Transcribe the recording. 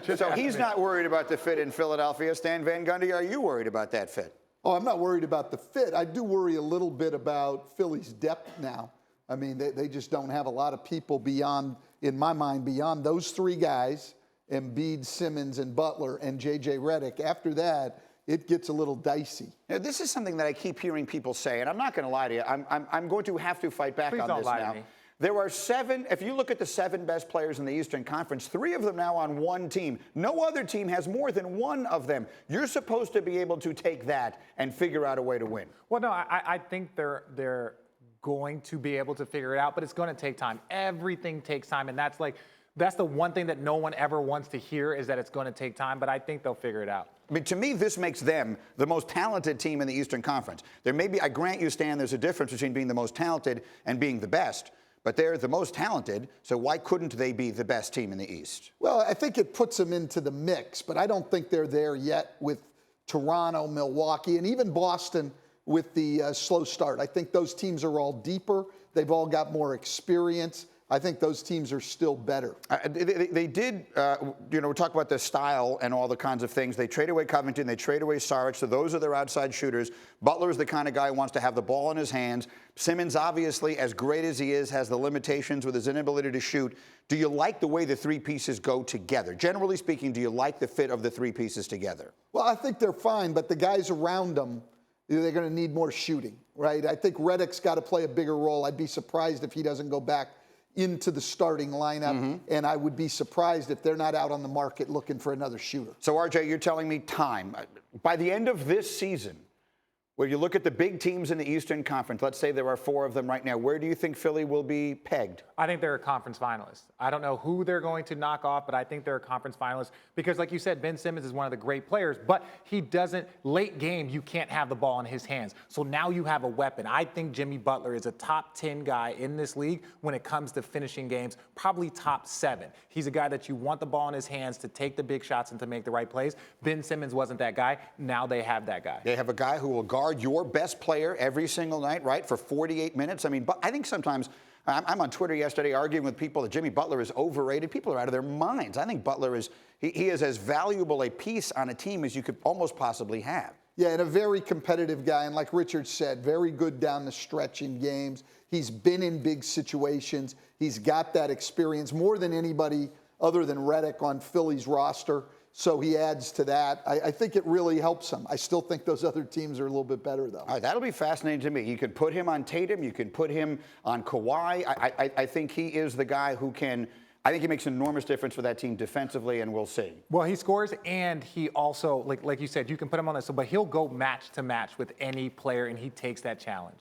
So he's not worried about the fit in Philadelphia. Stan Van Gundy, are you worried about that fit? Oh, I'm not worried about the fit. I do worry a little bit about Philly's depth now. I mean, they just don't have a lot of people beyond, in my mind, beyond those three guys, Embiid, Simmons, and Butler, and J.J. Redick. After that, it gets a little dicey. Now, this is something that I keep hearing people say, and I'm not going to lie to you. I'm going to have to fight back Please on don't this lie now. to me. There are 7, if you look at the 7 best players in the Eastern Conference, 3 of them now on one team. No other team has more than one of them. You're supposed to be able to take that and figure out a way to win. Well, no, I think they're going to be able to figure it out, but it's going to take time. Everything takes time, and that's the one thing that no one ever wants to hear is that it's going to take time, but I think they'll figure it out. I mean, to me, this makes them the most talented team in the Eastern Conference. There may be, I grant you, Stan, there's a difference between being the most talented and being the best. But they're the most talented, so why couldn't they be the best team in the East? Well, I think it puts them into the mix, but I don't think they're there yet with Toronto, Milwaukee, and even Boston with the slow start. I think those teams are all deeper. They've all got more experience. I think those teams are still better. They did, talk about the style and all the kinds of things. They trade away Covington, they trade away Saric, so those are their outside shooters. Butler is the kind of guy who wants to have the ball in his hands. Simmons, obviously, as great as he is, has the limitations with his inability to shoot. Do you like the way the 3 pieces go together? Generally speaking, do you like the fit of the 3 pieces together? Well, I think they're fine, but the guys around them, they're going to need more shooting, right? I think Redick's got to play a bigger role. I'd be surprised if he doesn't go back into the starting lineup, and I would be surprised if they're not out on the market looking for another shooter. So, RJ, you're telling me time. By the end of this season, where you look at the big teams in the Eastern Conference, let's say there are 4 of them right now, where do you think Philly will be pegged? I think they're a conference finalist. I don't know who they're going to knock off, but I think they're a conference finalist because, like you said, Ben Simmons is one of the great players, but he doesn't, late game, you can't have the ball in his hands. So now you have a weapon. I think Jimmy Butler is a top 10 guy in this league when it comes to finishing games, probably top 7. He's a guy that you want the ball in his hands to take the big shots and to make the right plays. Ben Simmons wasn't that guy. Now they have that guy. They have a guy who will guard your best player every single night, right, for 48 minutes. I mean, but I think sometimes I'm on Twitter yesterday arguing with people that Jimmy Butler is overrated. People are out of their minds. I think Butler is, he is as valuable a piece on a team as you could almost possibly have. Yeah, and a very competitive guy. And like Richard said, very good down the stretch in games. He's been in big situations. He's got that experience more than anybody other than Redick on Philly's roster. So he adds to that. I think it really helps him. I still think those other teams are a little bit better, though. All right, that'll be fascinating to me. You could put him on Tatum. You could put him on Kawhi. I think he is the guy who can – I think he makes an enormous difference for that team defensively, and we'll see. Well, he scores, and he also, like you said, you can put him on this, but he'll go match to match with any player, and he takes that challenge.